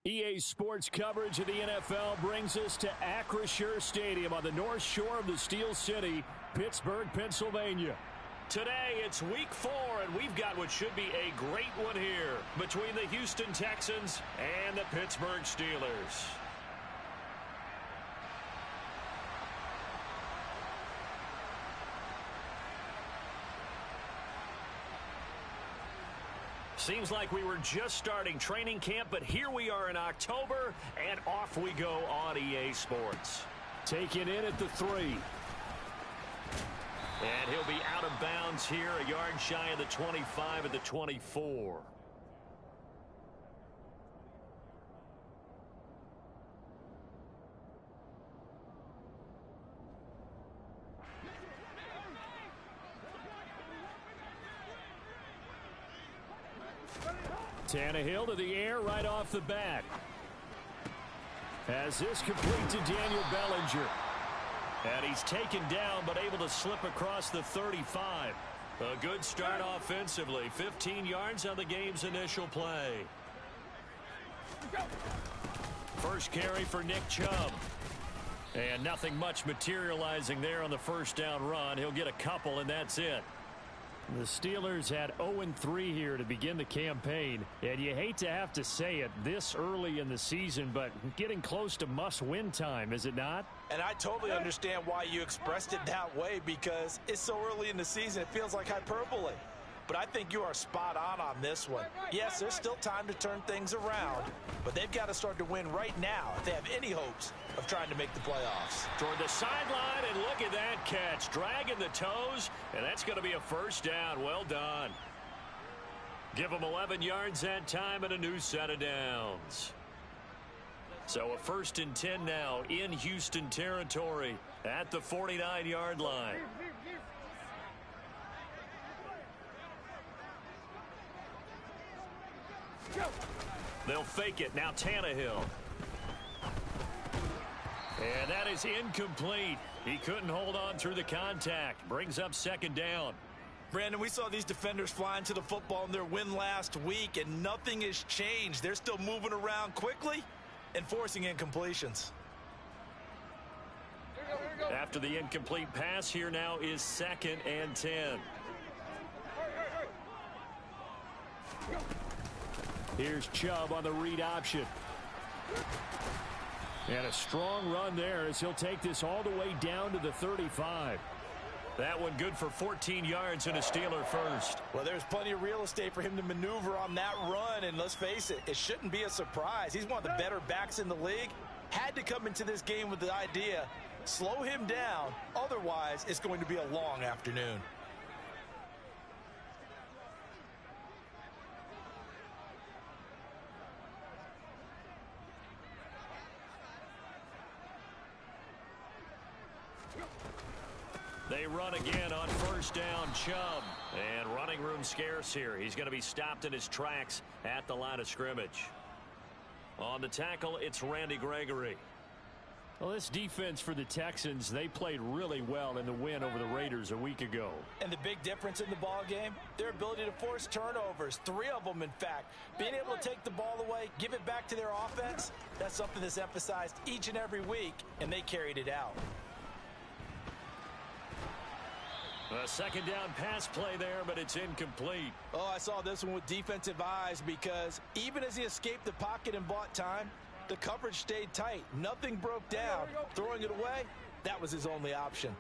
EA Sports coverage of the NFL brings us to Acrisure Stadium on the north shore of the Steel City, Pittsburgh, Pennsylvania. Today, it's week 4, and we've got what should be a great one here between the Houston Texans and the Pittsburgh Steelers. Seems like we were just starting training camp, but here we are in October, and off we go on EA Sports. Taking in at the 3. And he'll be out of bounds here, a yard shy of the 25 at the 24. Tannehill to the air right off the bat. Has this complete to Daniel Bellinger. And he's taken down but able to slip across the 35. A good start offensively. 15 yards on the game's initial play. First carry for Nick Chubb. And nothing much materializing there on the first down run. He'll get a couple and that's it. The Steelers had 0-3 here to begin the campaign, and you hate to have to say it this early in the season, but getting close to must-win time, is it not? And I totally understand why you expressed it that way, because it's so early in the season, it feels like hyperbole. But I think you are spot on this one. Yes, there's still time to turn things around, but they've got to start to win right now if they have any hopes of trying to make the playoffs. Toward the sideline, and look at that catch. Dragging the toes, and that's going to be a first down. Well done. Give them 11 yards that time and a new set of downs. So a 1st and 10 now in Houston territory at the 49-yard line. They'll fake it. Now Tannehill. And that is incomplete. He couldn't hold on through the contact. Brings up 2nd down. Brandon, we saw these defenders flying to the football in their win last week, and nothing has changed. They're still moving around quickly and forcing incompletions. After the incomplete pass, here now is 2nd and 10. Here's Chubb on the read option. And a strong run there as he'll take this all the way down to the 35. That one good for 14 yards and a Steeler first. Well, there's plenty of real estate for him to maneuver on that run, and let's face it, it shouldn't be a surprise. He's one of the better backs in the league. Had to come into this game with the idea, slow him down, otherwise it's going to be a long afternoon. They run again on 1st down, Chubb. And running room scarce here. He's going to be stopped in his tracks at the line of scrimmage. On the tackle, it's Randy Gregory. Well, this defense for the Texans, they played really well in the win over the Raiders a week ago. And the big difference in the ball game, their ability to force turnovers, 3 of them in fact. Being able to take the ball away, give it back to their offense, that's something that's emphasized each and every week, and they carried it out. A 2nd down pass play there, but it's incomplete. Oh, I saw this one with defensive eyes because even as he escaped the pocket and bought time, the coverage stayed tight. Nothing broke down. Throwing it away, that was his only option.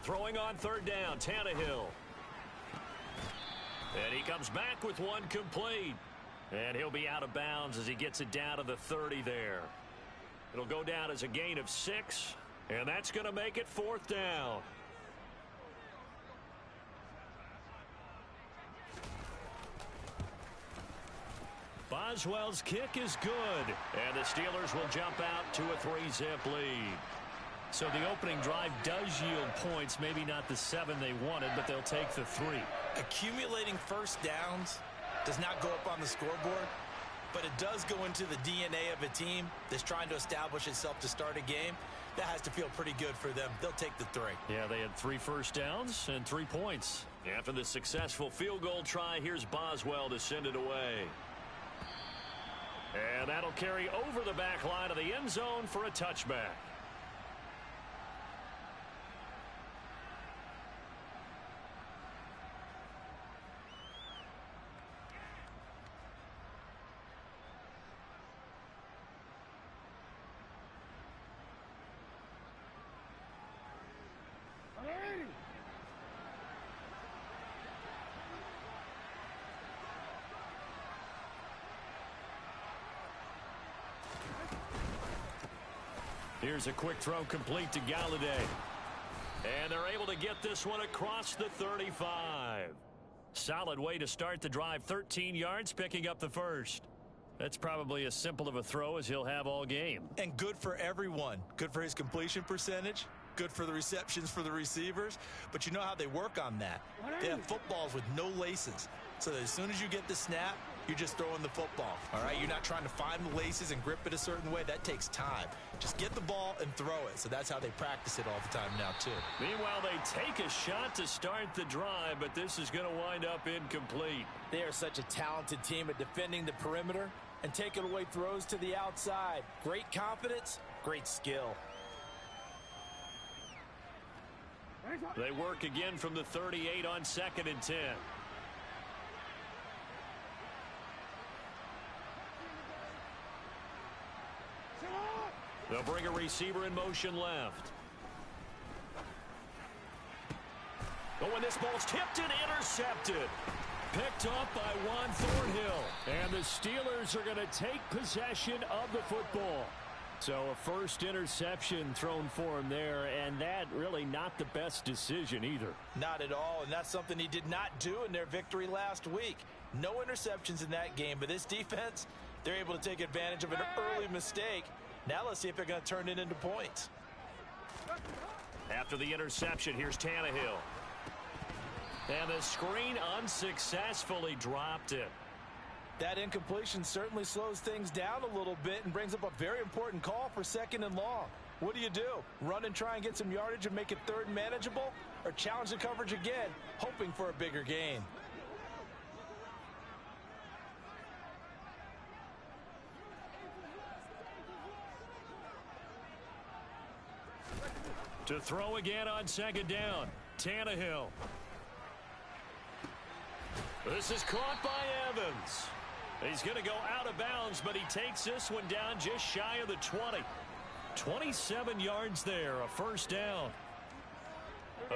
Throwing on 3rd down, Tannehill. And he comes back with one complete. And he'll be out of bounds as he gets it down to the 30 there. It'll go down as a gain of 6, and that's going to make it 4th down. Boswell's kick is good, and the Steelers will jump out to a 3-zip lead. So the opening drive does yield points, maybe not the 7 they wanted, but they'll take the 3. Accumulating first downs does not go up on the scoreboard. but it does go into the DNA of a team that's trying to establish itself to start a game. That has to feel pretty good for them. They'll take the 3. Yeah, they had 3 first downs and 3 points. After the successful field goal try, here's Boswell to send it away. And that'll carry over the back line of the end zone for a touchback. Here's a quick throw complete to Galladay. And they're able to get this one across the 35. Solid way to start the drive. 13 yards, picking up the first. That's probably as simple of a throw as he'll have all game. And good for everyone. Good for his completion percentage. Good for the receptions for the receivers. But you know how they work on that. They have footballs with no laces. So that as soon as you get the snap, you're just throwing the football. All right, you're not trying to find the laces and grip it a certain way. That takes time. Just get the ball and throw it. So that's how they practice it all the time now, too. Meanwhile, they take a shot to start the drive, but this is going to wind up incomplete. They are such a talented team at defending the perimeter and taking away throws to the outside. Great confidence, great skill. They work again from the 38 on 2nd and 10. They'll bring a receiver in motion left. Oh, and this ball's tipped and intercepted. Picked up by Juan Thornhill. And the Steelers are going to take possession of the football. So a first interception thrown for him there, and that really not the best decision either. Not at all, and that's something he did not do in their victory last week. No interceptions in that game, but this defense, they're able to take advantage of an early mistake. Now let's see if they're going to turn it into points. After the interception, here's Tannehill. And the screen unsuccessfully dropped it. That incompletion certainly slows things down a little bit and brings up a very important call for 2nd and long. What do? Run and try and get some yardage and make it 3rd and manageable? Or challenge the coverage again, hoping for a bigger gain? To throw again on 2nd down, Tannehill. This is caught by Evans. He's going to go out of bounds, but he takes this one down just shy of the 20. 27 yards there, a first down.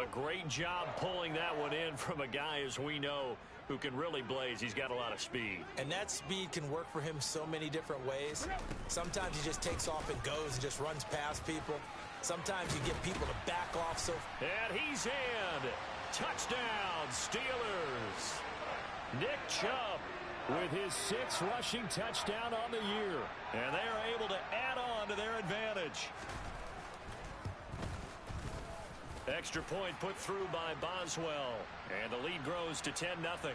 A great job pulling that one in from a guy, as we know, who can really blaze. He's got a lot of speed. And that speed can work for him so many different ways. Sometimes he just takes off and goes and just runs past people. Sometimes you get people to back off. And he's in. Touchdown, Steelers. Nick Chubb with his 6th rushing touchdown on the year. And they are able to add on to their advantage. Extra point put through by Boswell. And the lead grows to 10-0.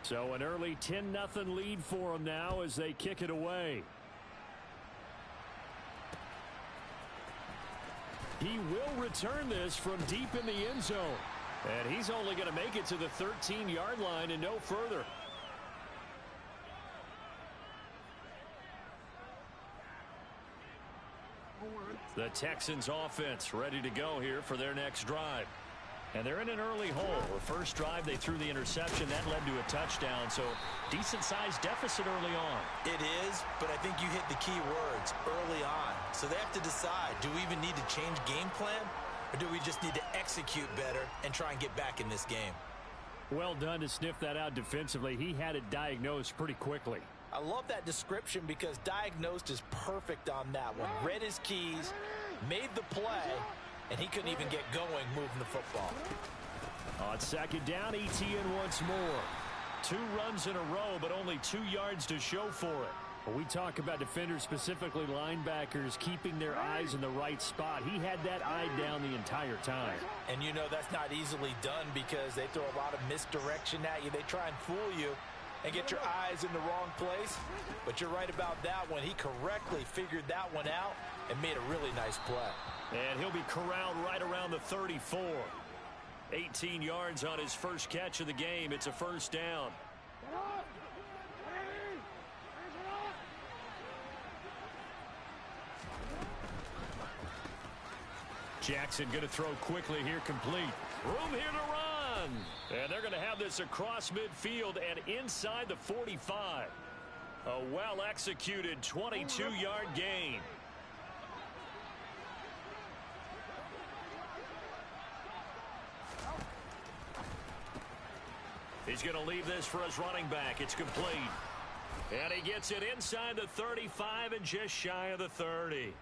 So an early 10-0 lead for them now as they kick it away. He will return this from deep in the end zone. And he's only going to make it to the 13-yard line and no further. The Texans offense ready to go here for their next drive. And they're in an early hole. The first drive, they threw the interception. That led to a touchdown. So decent-sized deficit early on. It is, but I think you hit the key words, early on. So they have to decide, do we even need to change game plan? Or do we just need to execute better and try and get back in this game? Well done to sniff that out defensively. He had it diagnosed pretty quickly. I love that description because diagnosed is perfect on that one. Read his keys, made the play, and he couldn't even get going moving the football. On second down, ETN once more. 2 runs in a row, but only 2 yards to show for it. When we talk about defenders, specifically linebackers, keeping their eyes in the right spot, he had that eye down the entire time. And you know that's not easily done because they throw a lot of misdirection at you. They try and fool you and get your eyes in the wrong place. But you're right about that one. He correctly figured that one out and made a really nice play. And he'll be corralled right around the 34. 18 yards on his first catch of the game. It's a first down. Jackson going to throw quickly here, complete. Room here to run. And they're going to have this across midfield and inside the 45. A well-executed 22-yard gain. He's going to leave this for his running back. It's complete. And he gets it inside the 35 and just shy of the 30.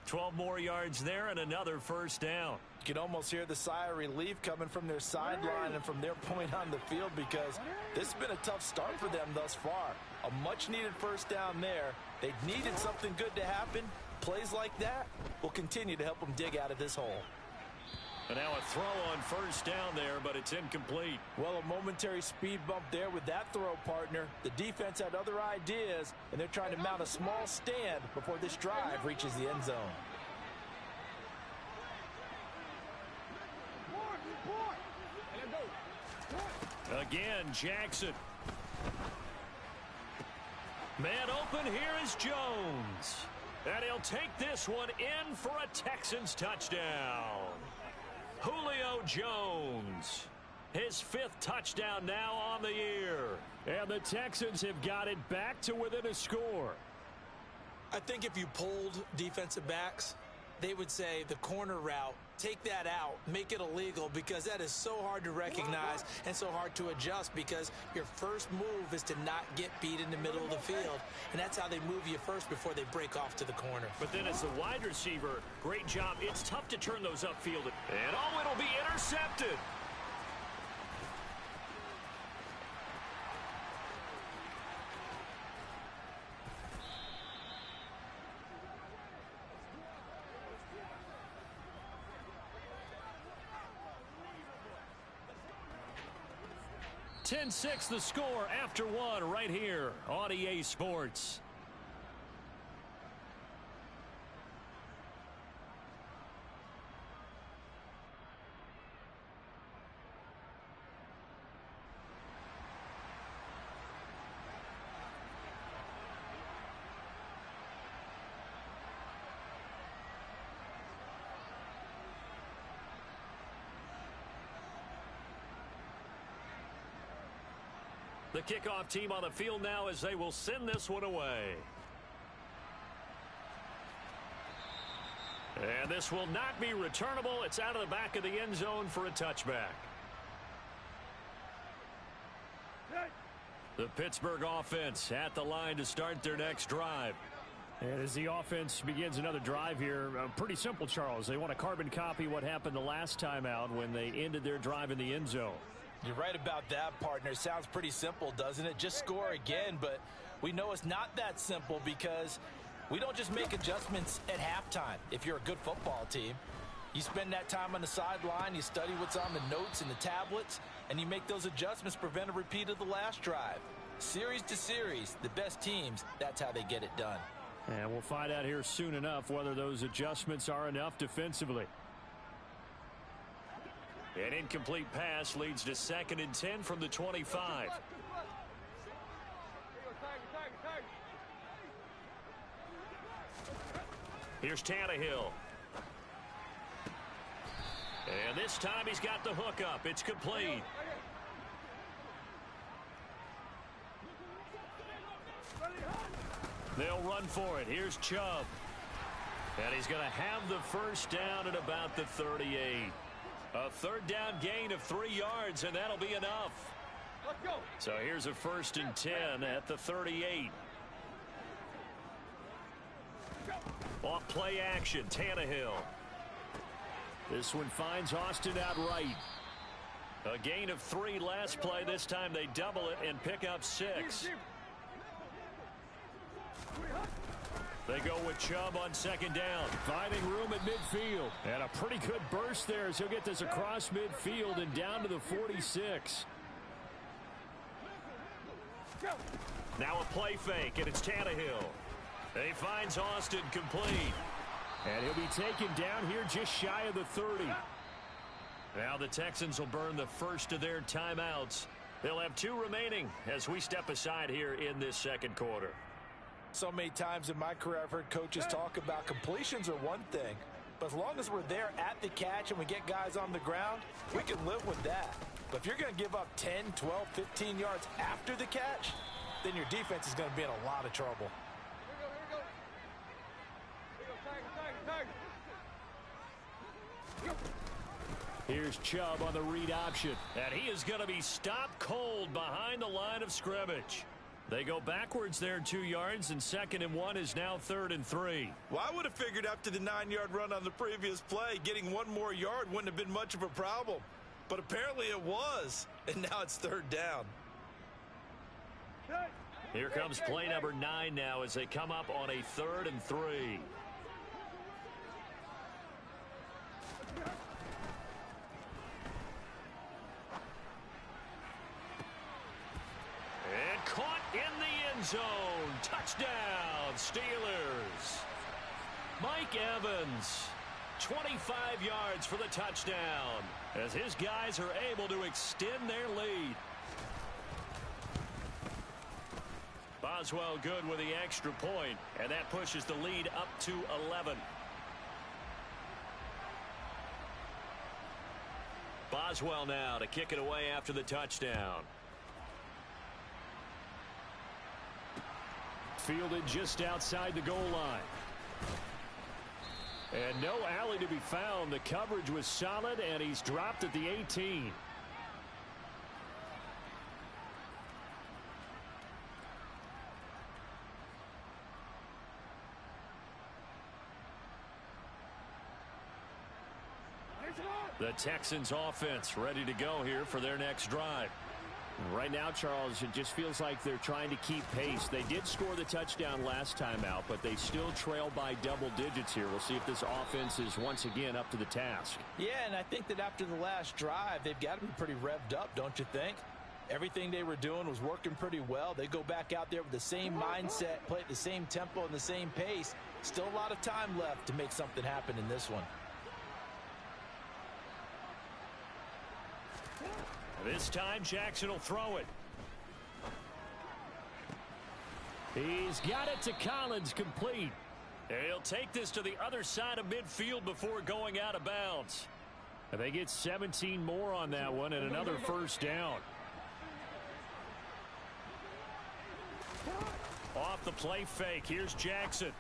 12 more yards there and another first down. You can almost hear the sigh of relief coming from their sideline and from their point on the field because this has been a tough start for them thus far. A much-needed first down there. They needed something good to happen. Plays like that will continue to help them dig out of this hole. And now a throw on first down there, but it's incomplete. Well, a momentary speed bump there with that throw, partner. The defense had other ideas, and they're trying to mount a small stand before this drive reaches the end zone. Again, Jackson. Man open, here is Jones. And he'll take this one in for a Texans touchdown. Julio Jones, his 5th touchdown now on the year. And the Texans have got it back to within a score. I think if you polled defensive backs, they would say the corner route, take that out, make it illegal, because that is so hard to recognize and so hard to adjust because your first move is to not get beat in the middle of the field. And that's how they move you first before they break off to the corner. But then as the wide receiver, great job. It's tough to turn those upfield. And oh, it'll be intercepted. (10-6) the score after 1 right here on EA Sports. The kickoff team on the field now as they will send this one away. And this will not be returnable. It's out of the back of the end zone for a touchback. The Pittsburgh offense at the line to start their next drive. And as the offense begins another drive here, pretty simple, Charles. They want to carbon copy what happened the last time out when they ended their drive in the end zone. You're right about that, partner. Sounds pretty simple, doesn't it? Just score again, but we know it's not that simple because we don't just make adjustments at halftime. If you're a good football team, you spend that time on the sideline, you study what's on the notes and the tablets, and you make those adjustments, prevent a repeat of the last drive. Series to series, the best teams, that's how they get it done. And we'll find out here soon enough whether those adjustments are enough defensively. An incomplete pass leads to 2nd and 10 from the 25. Here's Tannehill. And this time he's got the hook up. It's complete. They'll run for it. Here's Chubb. And he's going to have the first down at about the 38. A 3rd down gain of 3 yards, and that'll be enough. Let's go. So here's a 1st and 10 at the 38. Off play action, Tannehill. This one finds Austin outright. A gain of 3 last play. This time they double it and pick up 6. They go with Chubb on second down. Finding room at midfield. And a pretty good burst there as he'll get this across midfield and down to the 46. Now a play fake, and it's Tannehill. He finds Austin complete. And he'll be taken down here just shy of the 30. Now the Texans will burn the first of their timeouts. They'll have 2 remaining as we step aside here in this second quarter. So many times in my career I've heard coaches talk about completions are one thing, but as long as we're there at the catch and we get guys on the ground, we can live with that. But if you're going to give up 10, 12, 15 yards after the catch, then your defense is going to be in a lot of trouble. Here's Chubb on the read option, and he is going to be stopped cold behind the line of scrimmage. They go backwards there 2 yards, and 2nd and 1 is now 3rd and 3. Well, I would have figured after the 9-yard run on the previous play, getting 1 more yard wouldn't have been much of a problem. But apparently it was, and now it's 3rd down. Here comes play number 9 now as they come up on a 3rd and 3. And caught in the end zone. Touchdown, Steelers. Mike Evans, 25 yards for the touchdown as his guys are able to extend their lead. Boswell good with the extra point, and that pushes the lead up to 11. Boswell now to kick it away after the touchdown. Fielded just outside the goal line. And no alley to be found. The coverage was solid, and he's dropped at the 18. The Texans offense ready to go here for their next drive. Right now, Charles, it just feels like they're trying to keep pace. They did score the touchdown last time out, but they still trail by double digits here. We'll see if this offense is once again up to the task. Yeah, and I think that after the last drive, they've got to be pretty revved up, don't you think? Everything they were doing was working pretty well. They go back out there with the same mindset, play at the same tempo and the same pace. Still a lot of time left to make something happen in this one. This time, Jackson will throw it. He's got it to Collins, complete. He'll take this to the other side of midfield before going out of bounds. And they get 17 more on that one and another first down. Off the play fake, here's Jackson.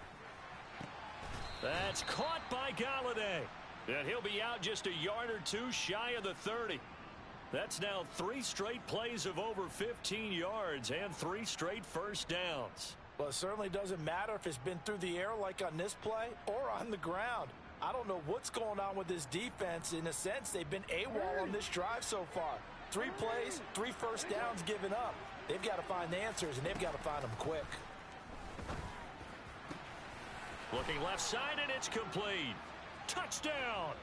That's caught by Golladay. And he'll be out just a yard or two shy of the 30. That's now 3 straight plays of over 15 yards and 3 straight first downs. Well, it certainly doesn't matter if it's been through the air like on this play or on the ground. I don't know what's going on with this defense. In a sense, they've been AWOL on this drive so far. 3 plays, 3 first downs given up. They've got to find the answers, and they've got to find them quick. Looking left side, and it's complete. Touchdown!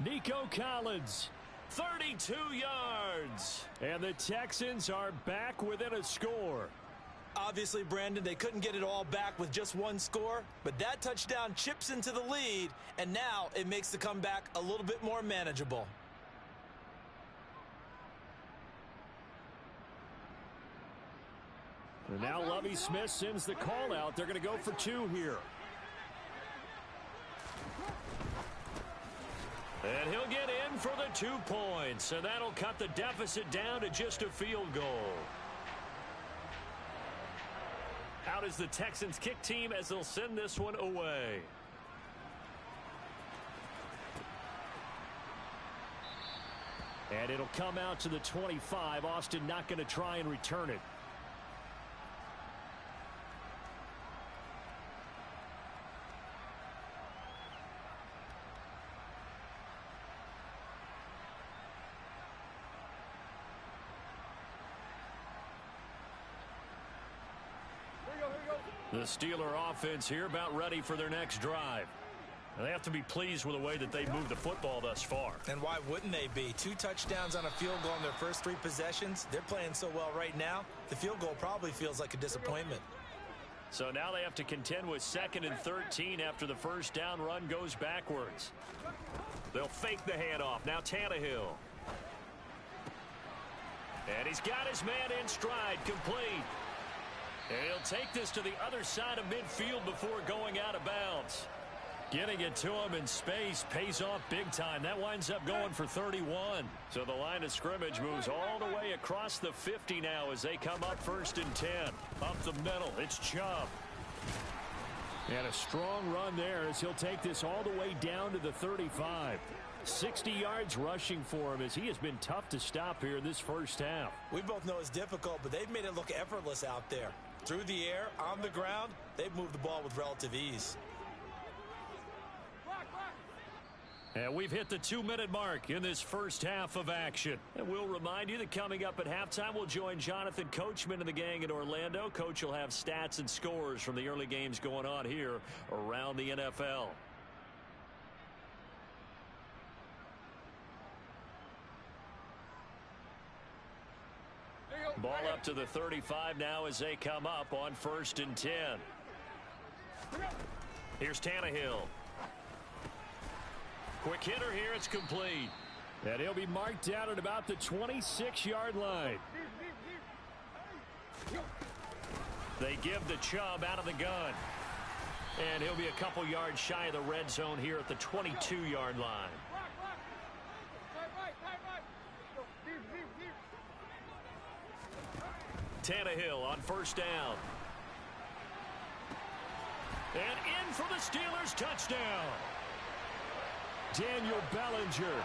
Nico Collins. 32 yards. And the Texans are back within a score. Obviously, Brandon, they couldn't get it all back with just 1 score, but that touchdown chips into the lead, and now it makes the comeback a little bit more manageable. And now Lovie Smith sends the call out. They're going to go for 2 here. And he'll get in for the 2 points, and that'll cut the deficit down to just a field goal. Out is the Texans kick team as they'll send this one away. And it'll come out to the 25. Austin not going to try and return it. The Steeler offense here about ready for their next drive. And they have to be pleased with the way that they moved the football thus far. And why wouldn't they be? 2 touchdowns on a field goal in their first 3 possessions. They're playing so well right now, the field goal probably feels like a disappointment. So now they have to contend with 2nd and 13 after the first down run goes backwards. They'll fake the handoff. Now Tannehill. And he's got his man in stride, complete. And he'll take this to the other side of midfield before going out of bounds. Getting it to him in space pays off big time. That winds up going for 31. So the line of scrimmage moves all the way across the 50 now as they come up 1st and 10. Up the middle, it's Chubb. And a strong run there as he'll take this all the way down to the 35. 60 yards rushing for him as he has been tough to stop here in this first half. We both know it's difficult, but they've made it look effortless out there. Through the air, on the ground, they've moved the ball with relative ease. And we've hit the 2-minute mark in this first half of action. And we'll remind you that coming up at halftime, we'll join Jonathan Coachman and the gang in Orlando. Coach will have stats and scores from the early games going on here around the NFL. Ball up to the 35 now as they come up on 1st and 10. Here's Tannehill. Quick hitter here, it's complete. And he'll be marked down at about the 26-yard line. They give the Chubb out of the gun. And he'll be a couple yards shy of the red zone here at the 22-yard line. Tannehill on 1st down. And in for the Steelers touchdown. Daniel Bellinger,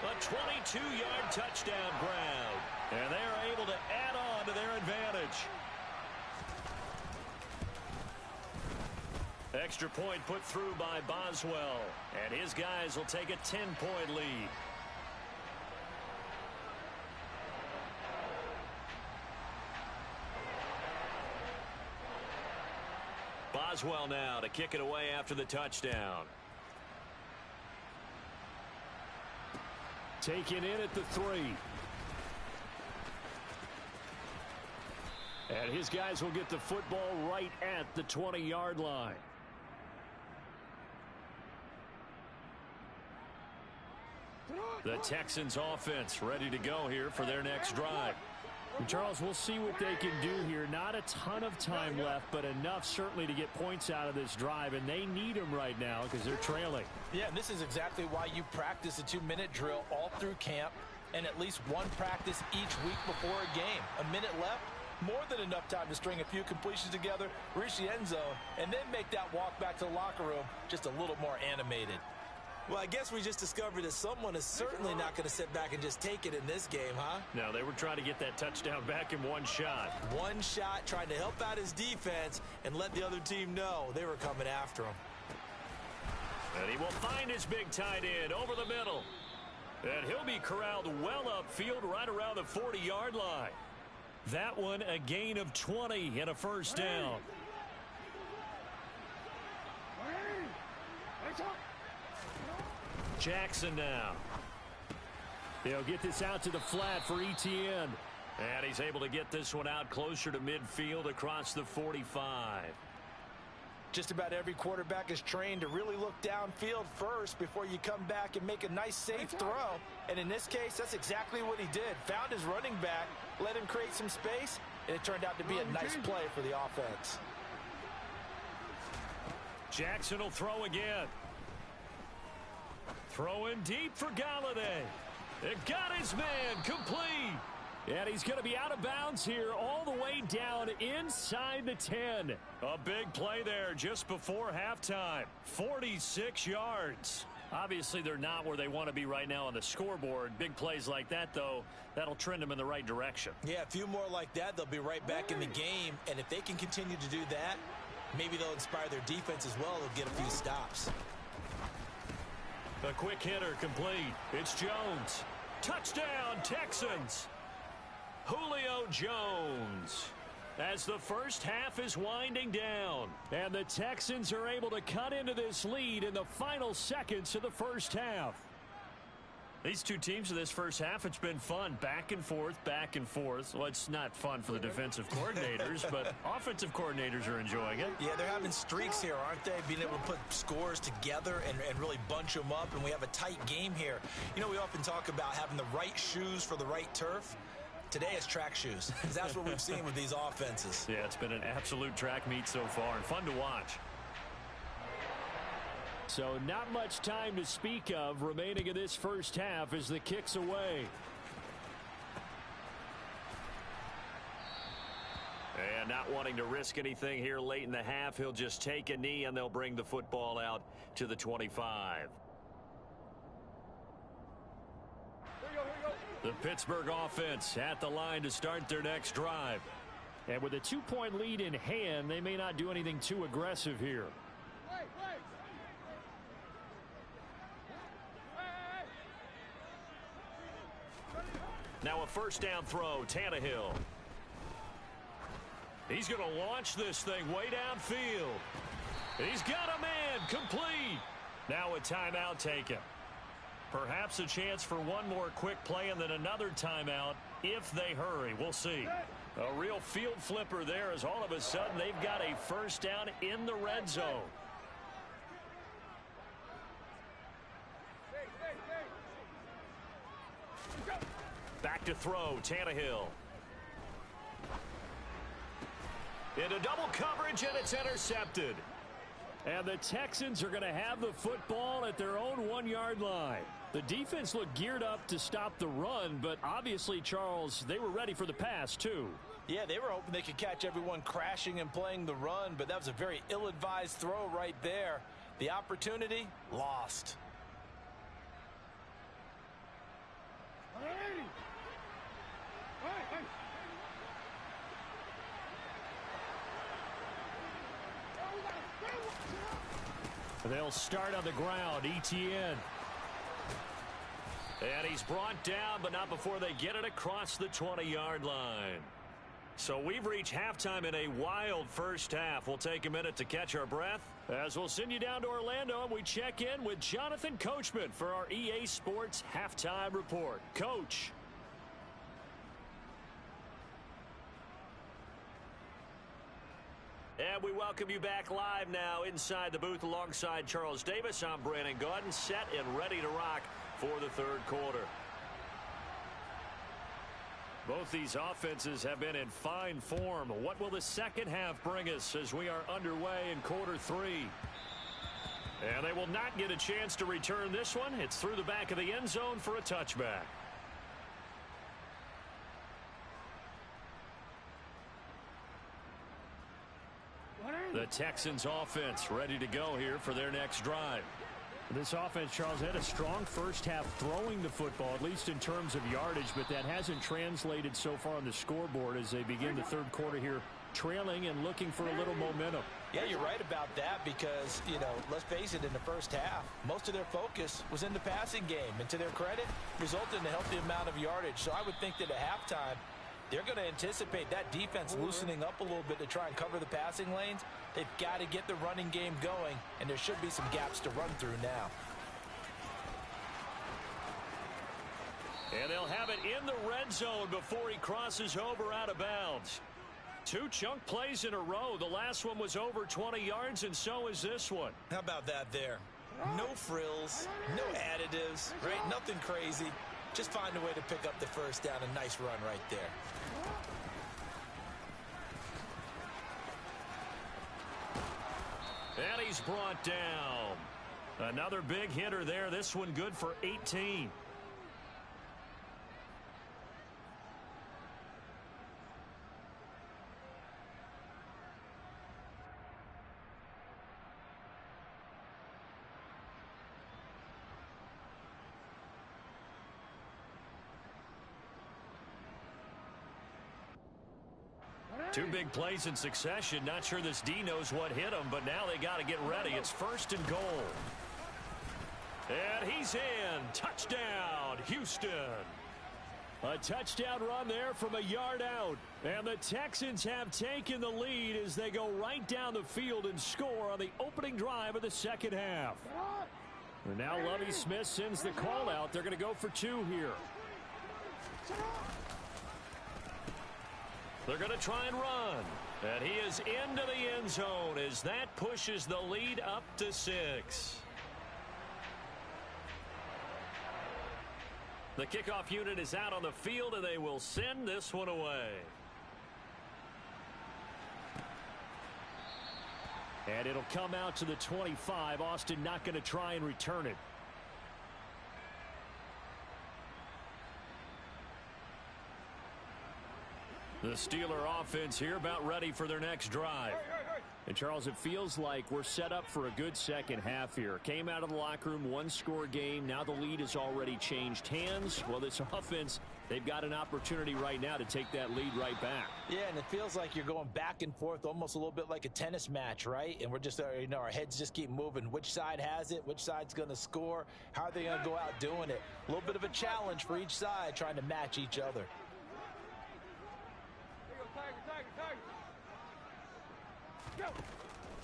a 22-yard touchdown grab. And they're able to add on to their advantage. Extra point put through by Boswell. And his guys will take a 10-point lead. Boswell now to kick it away after the touchdown. Taken in at the 3. And his guys will get the football right at the 20-yard line. The Texans offense ready to go here for their next drive. And Charles, we'll see what they can do here. Not a ton of time left, but enough certainly to get points out of this drive, and they need them right now because they're trailing. Yeah, and this is exactly why you practice a 2-minute drill all through camp and at least one practice each week before a game. A minute left, more than enough time to string a few completions together, reach the end zone, and then make that walk back to the locker room just a little more animated. Well, I guess we just discovered that someone is certainly not going to sit back and just take it in this game, huh? No, they were trying to get that touchdown back in one shot. One shot, trying to help out his defense and let the other team know they were coming after him. And he will find his big tight end over the middle. And he'll be corralled well upfield right around the 40-yard line. That one a gain of 20 and a first down. Jackson now. He'll get this out to the flat for Etienne. And he's able to get this one out closer to midfield across the 45. Just about every quarterback is trained to really look downfield first before you come back and make a nice safe throw. And in this case, that's exactly what he did. Found his running back, let him create some space, and it turned out to be a nice play for the offense. Jackson will throw again. Throwing deep for Galladay. It got his man complete. And he's going to be out of bounds here all the way down inside the 10. A big play there just before halftime. 46 yards. Obviously, they're not where they want to be right now on the scoreboard. Big plays like that, though, that'll trend them in the right direction. Yeah, a few more like that, they'll be right back in the game. And if they can continue to do that, maybe they'll inspire their defense as well. They'll get a few stops. A quick hitter complete. It's Jones. Touchdown, Texans. Julio Jones. as the first half is winding down. And the Texans are able to cut into this lead in the final seconds of the first half. These two teams in this first half, it's been fun. Back and forth, back and forth. Well, it's not fun for the defensive coordinators, but offensive coordinators are enjoying it. Yeah, they're having streaks here, aren't they? Being able to put scores together and really bunch them up, and we have a tight game here. You know, we often talk about having the right shoes for the right turf. Today it's track shoes, because that's what we've seen with these offenses. Yeah, it's been an absolute track meet so far, and fun to watch. So not much time to speak of remaining in this first half as the kick's away. And not wanting to risk anything here late in the half, he'll just take a knee and they'll bring the football out to the 25. The Pittsburgh offense at the line to start their next drive. And with a 2-point lead in hand, they may not do anything too aggressive here. Now a first down throw, Tannehill. He's going to launch this thing way downfield. He's got a man, complete. Now a timeout taken. Perhaps a chance for one more quick play and then another timeout if they hurry. We'll see. A real field flipper there as all of a sudden they've got a first down in the red zone. Back to throw, Tannehill. Into double coverage, and it's intercepted. And the Texans are going to have the football at their own 1-yard line. The defense looked geared up to stop the run, but obviously, Charles, they were ready for the pass, too. Yeah, they were hoping they could catch everyone crashing and playing the run, but that was a very ill-advised throw right there. The opportunity, lost. They'll start on the ground, Etienne. And he's brought down, but not before they get it across the 20-yard line. So we've reached halftime in a wild first half. We'll take a minute to catch our breath as we'll send you down to Orlando and we check in with Jonathan Coachman for our EA Sports Halftime Report. Coach. And we welcome you back live now inside the booth alongside Charles Davis. I'm Brandon Gaudin, set and ready to rock for the third quarter. Both these offenses have been in fine form. What will the second half bring us as we are underway in quarter three? And they will not get a chance to return this one. It's through the back of the end zone for a touchback. The Texans offense ready to go here for their next drive. This offense, Charles, had a strong first half throwing the football, at least in terms of yardage, but that hasn't translated so far on the scoreboard as they begin the third quarter here, trailing and looking for a little momentum. Yeah, you're right about that because, you know, let's face it, in the first half, most of their focus was in the passing game, and to their credit, resulted in a healthy amount of yardage. So I would think that at halftime, they're going to anticipate that defense loosening up a little bit to try and cover the passing lanes. They've got to get the running game going, and there should be some gaps to run through now. And they'll have it in the red zone before he crosses over out of bounds. Two chunk plays in a row. The last one was over 20 yards, and so is this one. How about that there? No frills, no additives, right? Nothing crazy. Just find a way to pick up the first down. A nice run right there. And he's brought down. Another big hitter there. This one good for 18. Two big plays in succession. Not sure this D knows what hit him, but now they got to get ready. It's first and goal. And he's in. Touchdown, Houston. A touchdown run there from a yard out. And the Texans have taken the lead as they go right down the field and score on the opening drive of the second half. And now Lovie Smith sends the call out. They're going to go for 2 here. They're going to try and run. And he is into the end zone as that pushes the lead up to 6. The kickoff unit is out on the field, and they will send this one away. And it'll come out to the 25. Austin not going to try and return it. The Steeler offense here about ready for their next drive. And, Charles, it feels like we're set up for a good second half here. Came out of the locker room, one-score game. Now the lead has already changed hands. Well, this offense, they've got an opportunity right now to take that lead right back. Yeah, and it feels like you're going back and forth almost a little bit like a tennis match, right? And we're just, our heads just keep moving. Which side has it? Which side's going to score? How are they going to go out doing it? A little bit of a challenge for each side trying to match each other.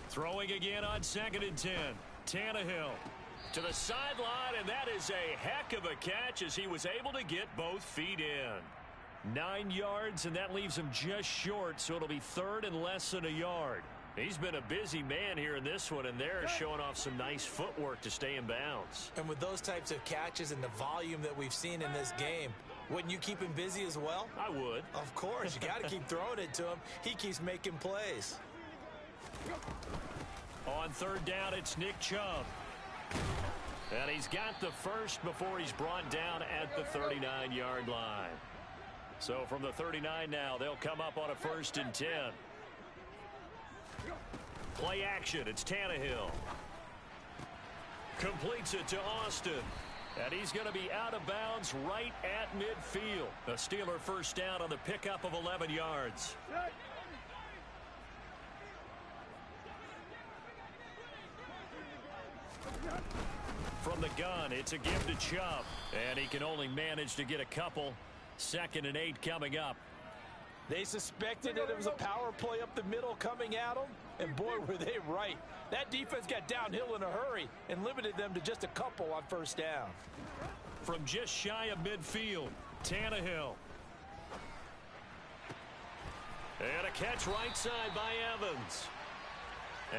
Throwing again on 2nd and 10. Tannehill to the sideline, and that is a heck of a catch as he was able to get both feet in. 9 yards, and that leaves him just short, so it'll be 3rd and less than a yard. He's been a busy man here in this one, and they're showing off some nice footwork to stay in bounds. And with those types of catches and the volume that we've seen in this game, wouldn't you keep him busy as well? I would. Of course. You got to keep throwing it to him. He keeps making plays. On 3rd down, it's Nick Chubb. And he's got the first before he's brought down at the 39-yard line. So from the 39 now, they'll come up on a 1st and 10. Play action. It's Tannehill. Completes it to Austin. And he's going to be out of bounds right at midfield. A Steeler first down on the pickup of 11 yards. From the gun, it's a give to Chubb. And he can only manage to get a couple. 2nd and 8 coming up. They suspected that it was a power play up the middle coming at them, and boy, were they right. That defense got downhill in a hurry and limited them to just a couple on 1st down. From just shy of midfield, Tannehill. And a catch right side by Evans.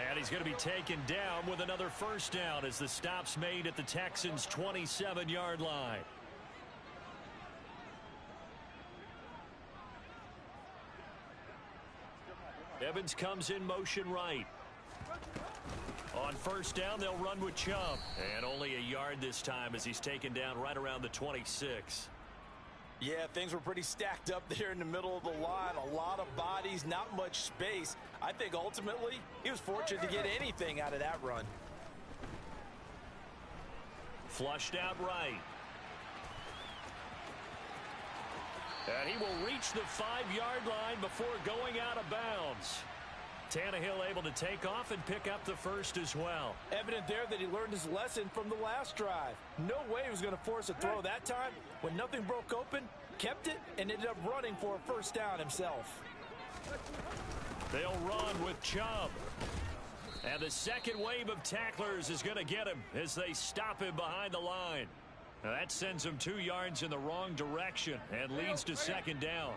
And he's going to be taken down with another first down as the stop's made at the Texans' 27-yard line. Evans comes in motion right. On 1st down, they'll run with Chubb. And only a yard this time as he's taken down right around the 26. Yeah, things were pretty stacked up there in the middle of the line. A lot of bodies, not much space. I think ultimately he was fortunate to get anything out of that run. Flushed out right. And he will reach the 5-yard line before going out of bounds. Tannehill able to take off and pick up the first as well. Evident there that he learned his lesson from the last drive. No way he was going to force a throw that time. When nothing broke open, kept it, and ended up running for a first down himself. They'll run with Chubb. And the second wave of tacklers is going to get him as they stop him behind the line. Now that sends him 2 yards in the wrong direction and leads to 2nd down.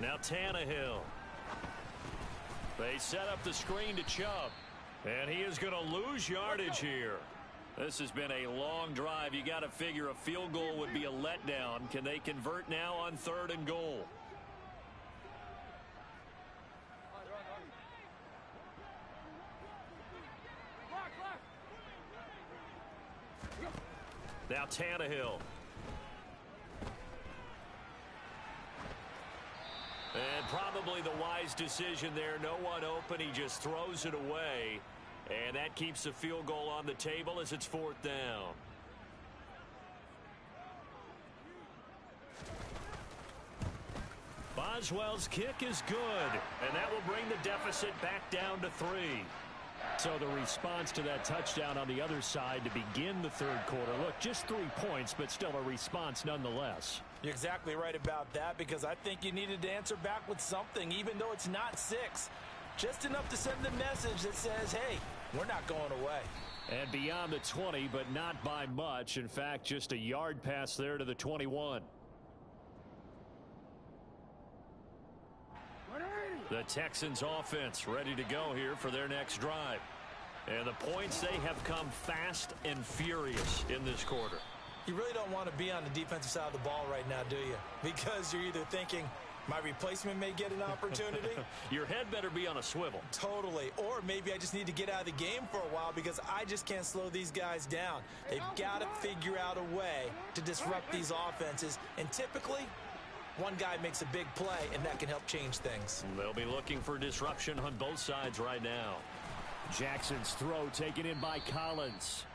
Now Tannehill. They set up the screen to Chubb. And he is going to lose yardage here. This has been a long drive. You got to figure a field goal would be a letdown. Can they convert now on 3rd and goal? Now Tannehill. And probably the wise decision there. No one open. He just throws it away. And that keeps the field goal on the table as it's 4th down. Boswell's kick is good, and that will bring the deficit back down to 3. So the response to that touchdown on the other side to begin the third quarter. Look, just 3 points, but still a response nonetheless. You're exactly right about that, because I think you needed to answer back with something, even though it's not 6. Just enough to send the message that says, hey, we're not going away. And beyond the 20, but not by much. In fact, just a yard pass there to the 21. The Texans offense ready to go here for their next drive. And the points, they have come fast and furious in this quarter. You really don't want to be on the defensive side of the ball right now, do you? Because you're either thinking, my replacement may get an opportunity. Your head better be on a swivel. Totally. Or maybe I just need to get out of the game for a while because I just can't slow these guys down. They've got to figure out a way to disrupt these offenses. And typically, one guy makes a big play, and that can help change things. They'll be looking for disruption on both sides right now. Jackson's throw taken in by Collins.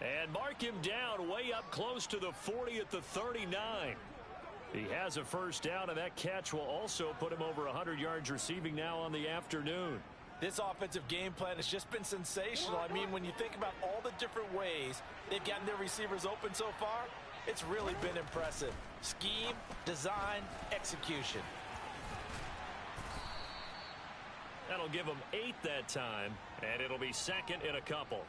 And mark him down way up close to the 40 at the 39. He has a first down, and that catch will also put him over 100 yards receiving now on the afternoon. This offensive game plan has just been sensational. I mean, when you think about all the different ways they've gotten their receivers open so far, it's really been impressive. Scheme, design, execution. That'll give them 8 that time, and it'll be second in a couple.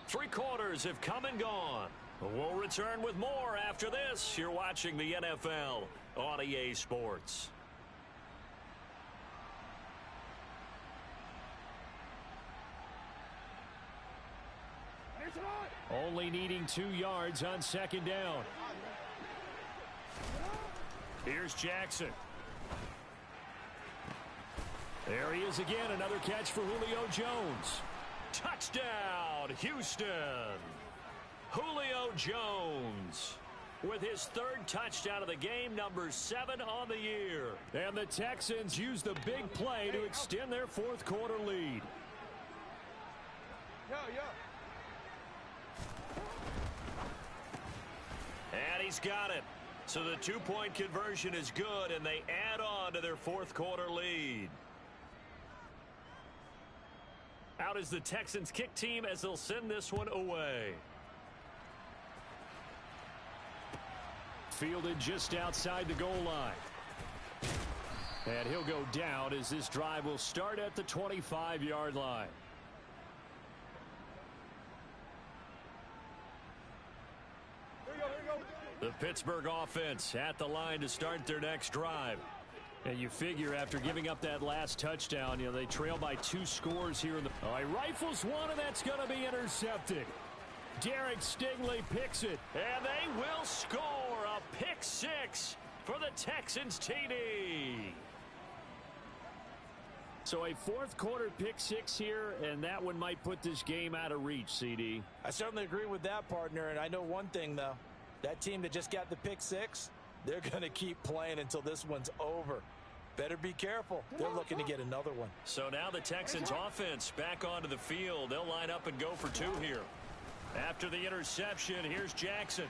3 quarters have come and gone. We'll return with more after this. You're watching the NFL on EA Sports. Only needing 2 yards on second down. Here's Jackson. There he is again. Another catch for Julio Jones. Touchdown, Houston. Julio Jones with his 3rd touchdown of the game, number 7 on the year. And the Texans use the big play to extend their 4th quarter lead. And he's got it. So the 2-point conversion is good, and they add on to their 4th quarter lead. Out is the Texans kick team as they'll send this one away. Fielded just outside the goal line. And he'll go down as this drive will start at the 25-yard line. The Pittsburgh offense at the line to start their next drive. And you figure after giving up that last touchdown, you know, they trail by 2 scores here in the... Oh, he rifles one, and that's going to be intercepted. Derek Stingley picks it, and they will score a pick 6 for the Texans TD. So a 4th quarter pick 6 here, and that one might put this game out of reach, CD. I certainly agree with that, partner, and I know one thing, though. That team that just got the pick 6, they're going to keep playing until this one's over. Better be careful. They're looking to get another one. So now the Texans offense back onto the field. They'll line up and go for 2 here. After the interception, here's Jackson.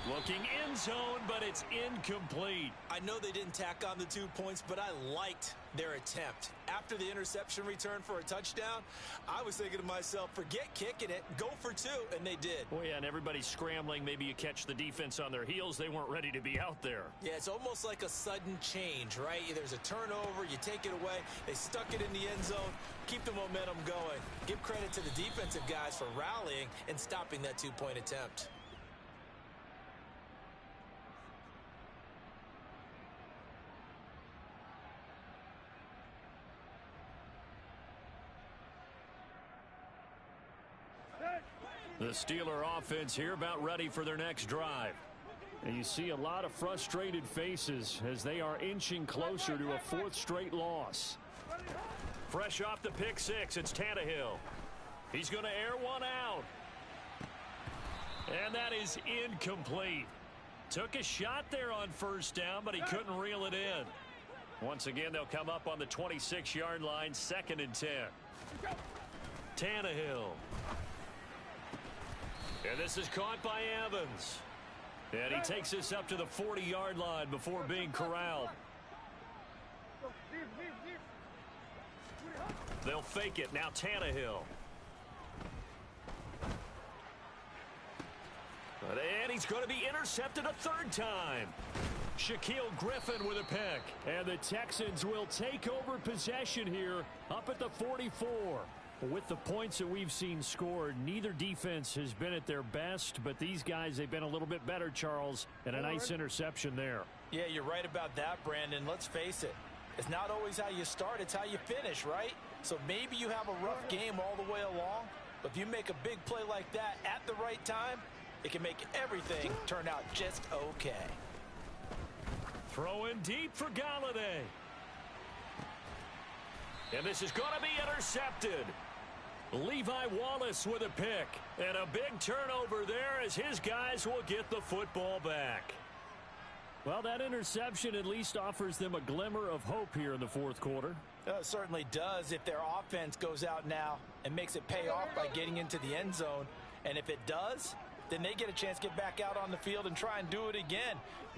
Looking in zone, but it's incomplete. I know they didn't tack on the 2 points, but I liked their attempt. After the interception return for a touchdown, I was thinking to myself, forget kicking it, go for 2, and they did. Well, yeah, and everybody's scrambling. Maybe you catch the defense on their heels. They weren't ready to be out there. Yeah, it's almost like a sudden change, right? There's a turnover, you take it away, they stuck it in the end zone, keep the momentum going. Give credit to the defensive guys for rallying and stopping that 2-point attempt. The Steeler offense here about ready for their next drive. And you see a lot of frustrated faces as they are inching closer to a 4th straight loss. Fresh off the pick 6, it's Tannehill. He's going to air one out. And that is incomplete. Took a shot there on first down, but he couldn't reel it in. Once again, they'll come up on the 26-yard line, 2nd and 10. Tannehill. And this is caught by Evans. And he takes this up to the 40-yard line before being corralled. They'll fake it. Now Tannehill. And he's going to be intercepted a third time. Shaquille Griffin with a pick. And the Texans will take over possession here up at the 44. With the points that we've seen scored, neither defense has been at their best, but these guys, they've been a little bit better, Charles, and a nice interception there. Yeah, you're right about that, Brandon. Let's face it. It's not always how you start, it's how you finish, right? So maybe you have a rough game all the way along, but if you make a big play like that at the right time, it can make everything turn out just okay. Throwing deep for Galladay. And this is going to be intercepted. Levi Wallace with a pick. And a big turnover there as his guys will get the football back. Well, that interception at least offers them a glimmer of hope here in the fourth quarter. It certainly does if their offense goes out now and makes it pay off by getting into the end zone. And if it does, then they get a chance to get back out on the field and try and do it again.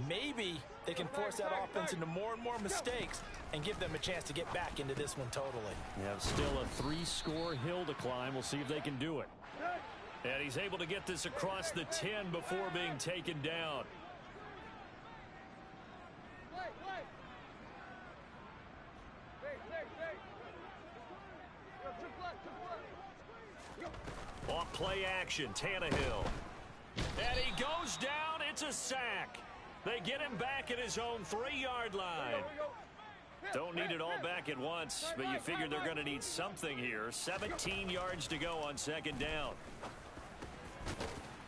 Maybe they can force that offense into more and more mistakes and give them a chance to get back into this one totally. Yeah, still a 3-score hill to climb. We'll see if they can do it. And he's able to get this across the 10 before being taken down. Off play action, Tannehill. And he goes down. It's a sack. They get him back at his own 3-yard line. Don't need it all back at once, but you figure they're going to need something here. 17 yards to go on second down.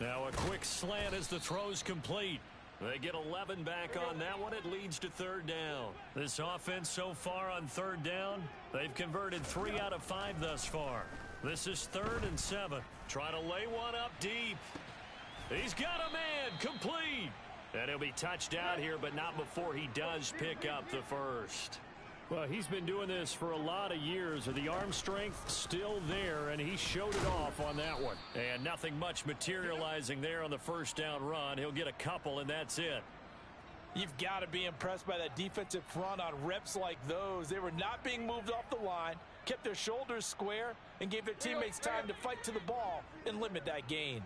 Now a quick slant as the throw's complete. They get 11 back on that one. It leads to third down. This offense so far on third down, they've converted 3 out of 5 thus far. This is 3rd and 7. Trying to lay one up deep. He's got a man, complete. And he'll be touched out here, but not before he does pick up the first. Well, he's been doing this for a lot of years. The arm strength still there, and he showed it off on that one. And nothing much materializing there on the first down run. He'll get a couple, and that's it. You've got to be impressed by that defensive front on reps like those. They were not being moved off the line, kept their shoulders square, and gave their teammates time to fight to the ball and limit that gain.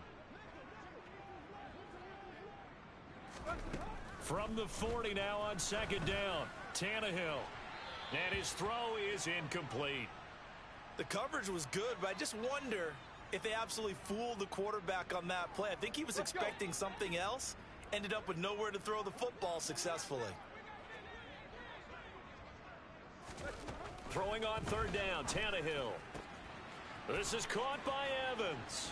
From the 40 now on second down, Tannehill. And his throw is incomplete. The coverage was good, but I just wonder if they absolutely fooled the quarterback on that play. I think he was expecting something else, ended up with nowhere to throw the football successfully. Throwing on third down, Tannehill. This is caught by Evans.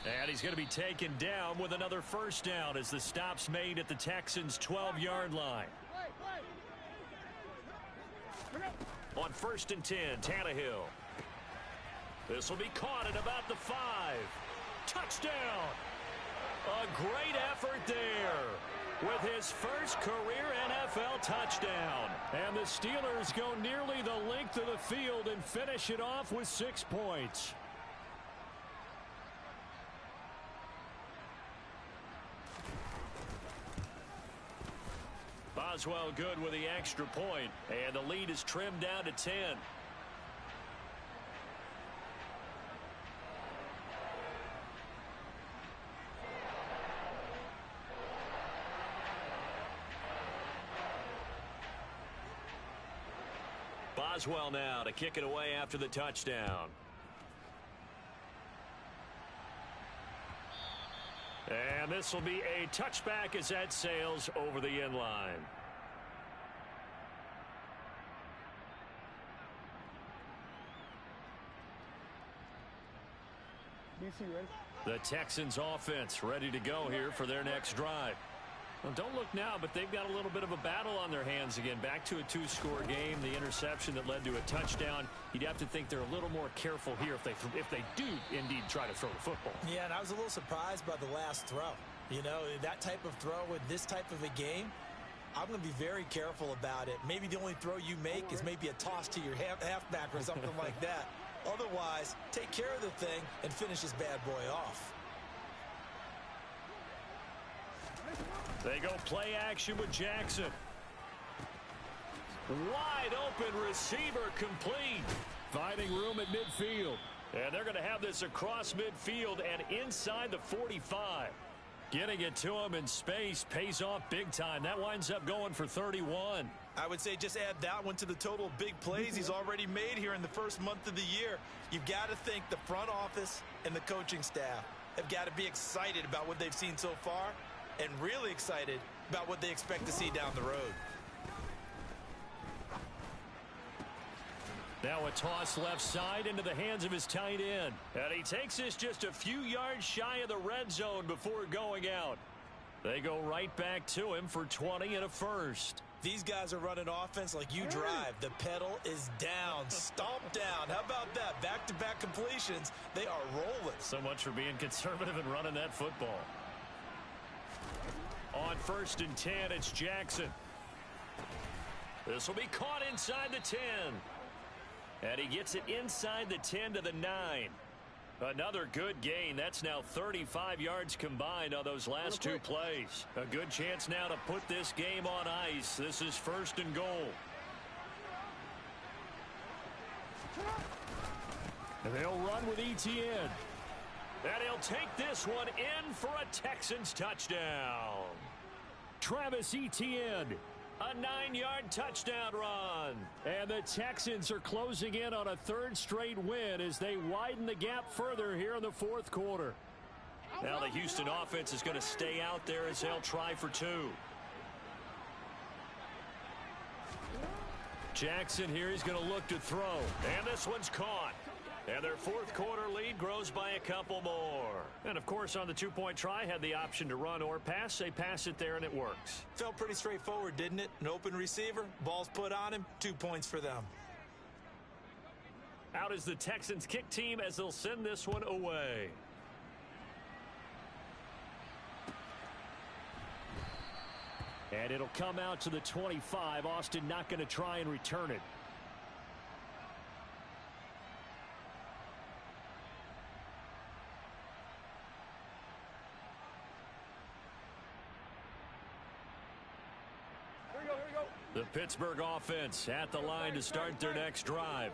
And he's going to be taken down with another first down as the stop's made at the Texans' 12-yard line. On 1st and 10, Tannehill. This will be caught at about the 5. Touchdown! A great effort there with his first career NFL touchdown. And the Steelers go nearly the length of the field and finish it off with 6 points. Boswell good with the extra point, and the lead is trimmed down to 10. Boswell now to kick it away after the touchdown. And this will be a touchback as that sails over the end line. The Texans offense ready to go here for their next drive. Well, don't look now, but they've got a little bit of a battle on their hands again. Back to a 2-score game. The interception that led to a touchdown. You'd have to think they're a little more careful here if they do indeed try to throw the football. Yeah, and I was a little surprised by the last throw. You know, that type of throw with this type of a game, I'm going to be very careful about it. Maybe the only throw you make is maybe a toss to your halfback or something like that. Otherwise, take care of the thing and finish this bad boy off. They go play action with Jackson. Wide open receiver complete. Finding room at midfield. And they're going to have this across midfield and inside the 45. Getting it to him in space pays off big time. That winds up going for 31. I would say just add that one to the total of big plays he's already made here in the first month of the year. You've got to think the front office and the coaching staff have got to be excited about what they've seen so far and really excited about what they expect to see down the road. Now a toss left side into the hands of his tight end. And he takes this just a few yards shy of the red zone before going out. They go right back to him for 20 and a first. These guys are running offense like you drive. The pedal is down, stomped down. How about that? Back-to-back completions. They are rolling. So much for being conservative and running that football. On 1st and 10, it's Jackson. This will be caught inside the 10. And he gets it inside the 10 to the 9. Another good gain. That's now 35 yards combined on those last two plays. A good chance now to put this game on ice. This is 1st and goal. And they'll run with Etienne. And he'll take this one in for a Texans touchdown. Travis Etienne. A 9-yard touchdown run. And the Texans are closing in on a 3rd straight win as they widen the gap further here in the 4th quarter. Now the Houston offense is going to stay out there as they'll try for 2. Jackson here, he's going to look to throw. And this one's caught. And their 4th quarter lead grows by a couple more. And, of course, on the 2-point try, had the option to run or pass. They pass it there, and it works. Felt pretty straightforward, didn't it? An open receiver, ball's put on him, 2 points for them. Out is the Texans kick team as they'll send this one away. And it'll come out to the 25. Austin not going to try and return it. The Pittsburgh offense at the line to start their next drive.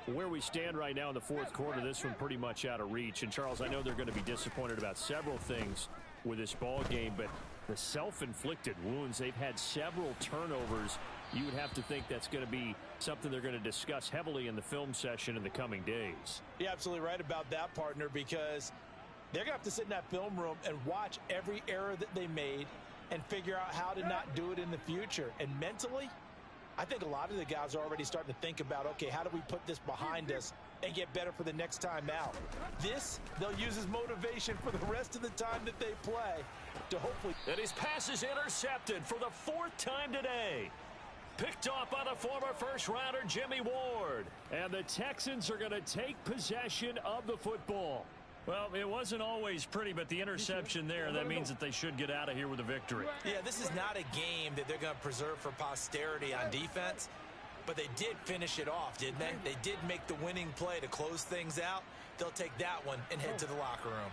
Where we stand right now in the 4th quarter, this one pretty much out of reach. And, Charles, I know they're going to be disappointed about several things with this ball game, but the self-inflicted wounds, they've had several turnovers. You would have to think that's going to be something they're going to discuss heavily in the film session in the coming days. You're absolutely right about that, partner, because they're going to have to sit in that film room and watch every error that they made and figure out how to not do it in the future. And mentally, I think a lot of the guys are already starting to think about, okay, how do we put this behind us and get better for the next time out? This, they'll use as motivation for the rest of the time that they play to hopefully... And his pass is intercepted for the 4th time today. Picked off by the former first-rounder Jimmy Ward. And the Texans are going to take possession of the football. Well, it wasn't always pretty, but the interception there, that means that they should get out of here with a victory. Yeah, this is not a game that they're going to preserve for posterity on defense, but they did finish it off, didn't they? They did make the winning play to close things out. They'll take that one and head to the locker room.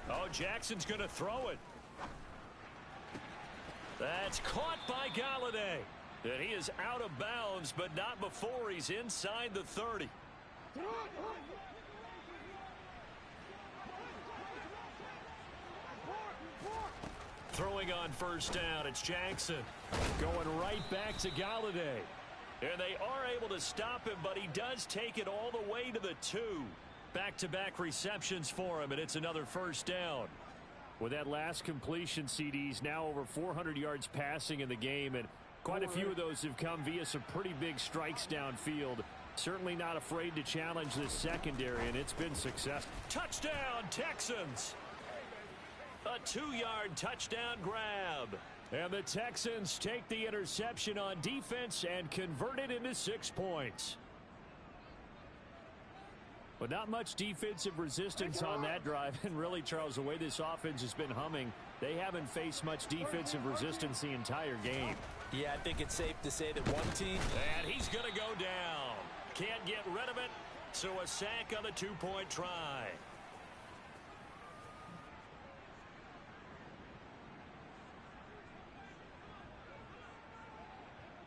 Oh, Jackson's going to throw it. That's caught by Galladay. And he is out of bounds, but not before he's inside the 30. Throwing on 1st down, it's Jackson. Going right back to Galladay. And they are able to stop him, but he does take it all the way to the 2. Back-to-back receptions for him, and it's another 1st down. With that last completion, CD's now over 400 yards passing in the game, and quite a few of those have come via some pretty big strikes downfield. Certainly not afraid to challenge this secondary, and it's been successful. Touchdown, Texans! A 2-yard touchdown grab. And the Texans take the interception on defense and convert it into 6 points. But not much defensive resistance on that drive. And really, Charles, the way this offense has been humming, they haven't faced much defensive resistance the entire game. Yeah, I think it's safe to say that one team... And he's going to go down. Can't get rid of it. So a sack on the 2-point try.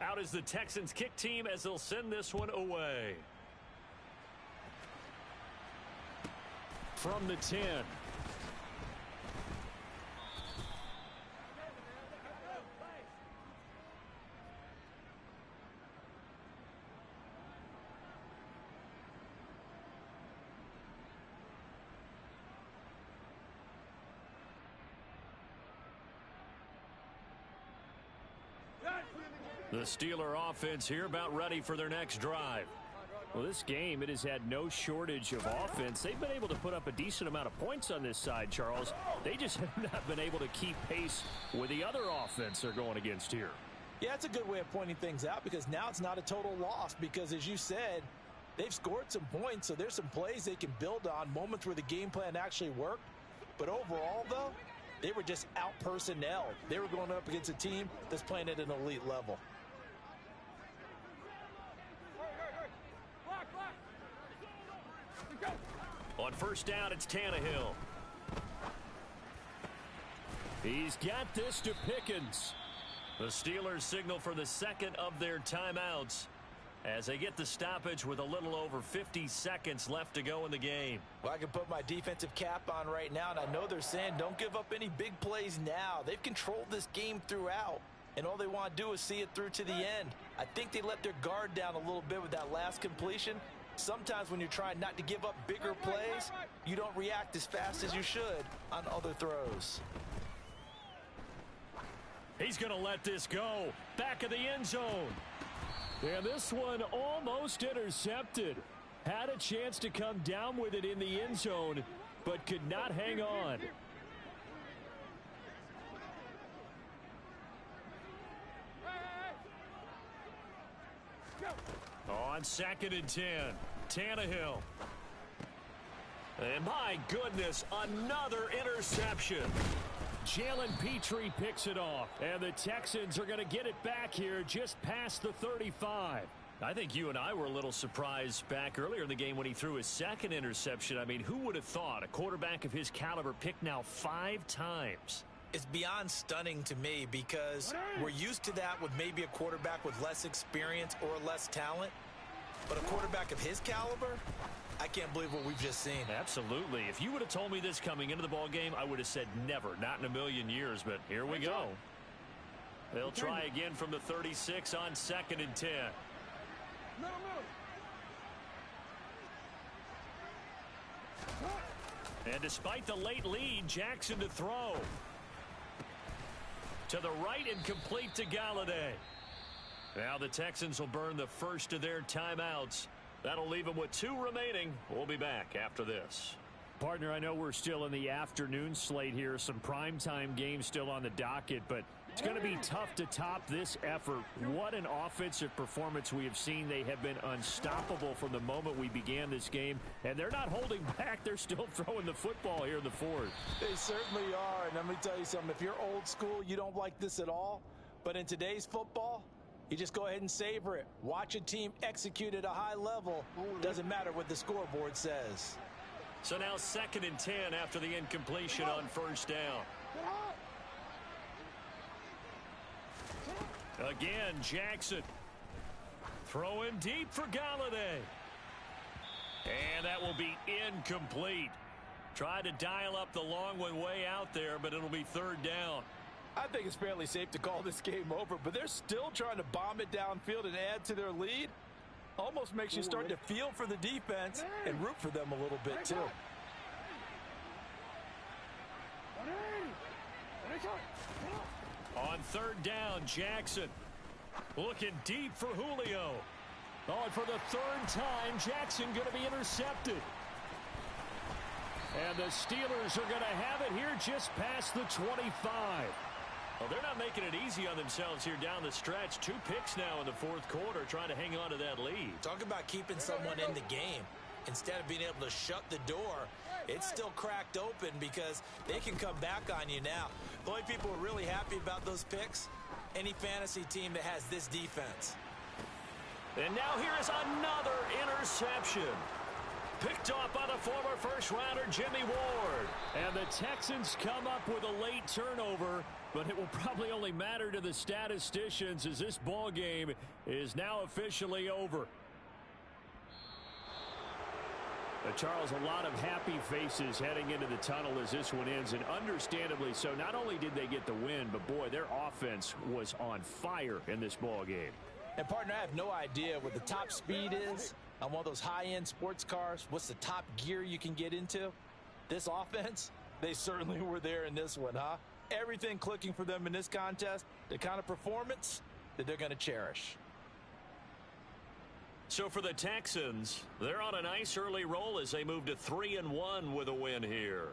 Out is the Texans kick team as they'll send this one away. From the 10. The Steeler offense here about ready for their next drive. Well, this game, it has had no shortage of offense. They've been able to put up a decent amount of points on this side, Charles. They just have not been able to keep pace with the other offense they're going against here. Yeah, it's a good way of pointing things out because now it's not a total loss because, as you said, they've scored some points, so there's some plays they can build on, moments where the game plan actually worked. But overall, though, they were just out-personnel. They were going up against a team that's playing at an elite level. On first down, it's Tannehill. He's got this to Pickens. The Steelers signal for the second of their timeouts as they get the stoppage with a little over 50 seconds left to go in the game. Well, I can put my defensive cap on right now, and I know they're saying don't give up any big plays now. They've controlled this game throughout, and all they want to do is see it through to the end. I think they let their guard down a little bit with that last completion. Sometimes when you're trying not to give up bigger plays, you don't react as fast as you should on other throws. He's going to let this go. Back of the end zone. And this one almost intercepted. Had a chance to come down with it in the end zone, but could not hang on. On 2nd and 10, Tannehill. And my goodness, another interception. Jalen Petrie picks it off, and the Texans are going to get it back here just past the 35. I think you and I were a little surprised back earlier in the game when he threw his second interception. I mean, who would have thought a quarterback of his caliber picked now 5 times? It's beyond stunning to me because we're used to that with maybe a quarterback with less experience or less talent. But a quarterback of his caliber, I can't believe what we've just seen. Absolutely. If you would have told me this coming into the ball game, I would have said never, not in a million years. But here we go. They'll try again from the 36 on 2nd and 10. And despite the late lead, Jackson to throw. To the right and complete to Galladay. Now the Texans will burn the first of their timeouts. That'll leave them with 2 remaining. We'll be back after this. Partner, I know we're still in the afternoon slate here. Some primetime games still on the docket, but it's going to be tough to top this effort. What an offensive performance we have seen. They have been unstoppable from the moment we began this game, and they're not holding back. They're still throwing the football here in the 4th. They certainly are, and let me tell you something. If you're old school, you don't like this at all, but in today's football, you just go ahead and savor it. Watch a team execute at a high level. Doesn't matter what the scoreboard says. So now 2nd and 10 after the incompletion on first down. Again, Jackson. Throwing deep for Galladay. And that will be incomplete. Tried to dial up the long one way out there, but it'll be 3rd down. I think it's fairly safe to call this game over, but they're still trying to bomb it downfield and add to their lead. Almost makes you start to feel for the defense and root for them a little bit, too. On 3rd down, Jackson looking deep for Julio. Oh, and for the 3rd time, Jackson going to be intercepted. And the Steelers are going to have it here just past the 25. Well, they're not making it easy on themselves here down the stretch. 2 picks now in the 4th quarter trying to hang on to that lead. Talk about keeping someone in the game. Instead of being able to shut the door, it's still cracked open because they can come back on you now. The only people who are really happy about those picks, any fantasy team that has this defense. And now here is another interception. Picked off by the former first-rounder Jimmy Ward. And the Texans come up with a late turnover, but it will probably only matter to the statisticians as this ball game is now officially over. Charles, a lot of happy faces heading into the tunnel as this one ends, and understandably so. Not only did they get the win, but boy, their offense was on fire in this ball game. And partner, I have no idea what the top speed is on one of those high-end sports cars. What's the top gear you can get into? This offense, they certainly were there in this one, huh? Everything clicking for them in this contest, the kind of performance that they're going to cherish. So for the Texans, they're on a nice early roll as they move to 3-1 with a win here.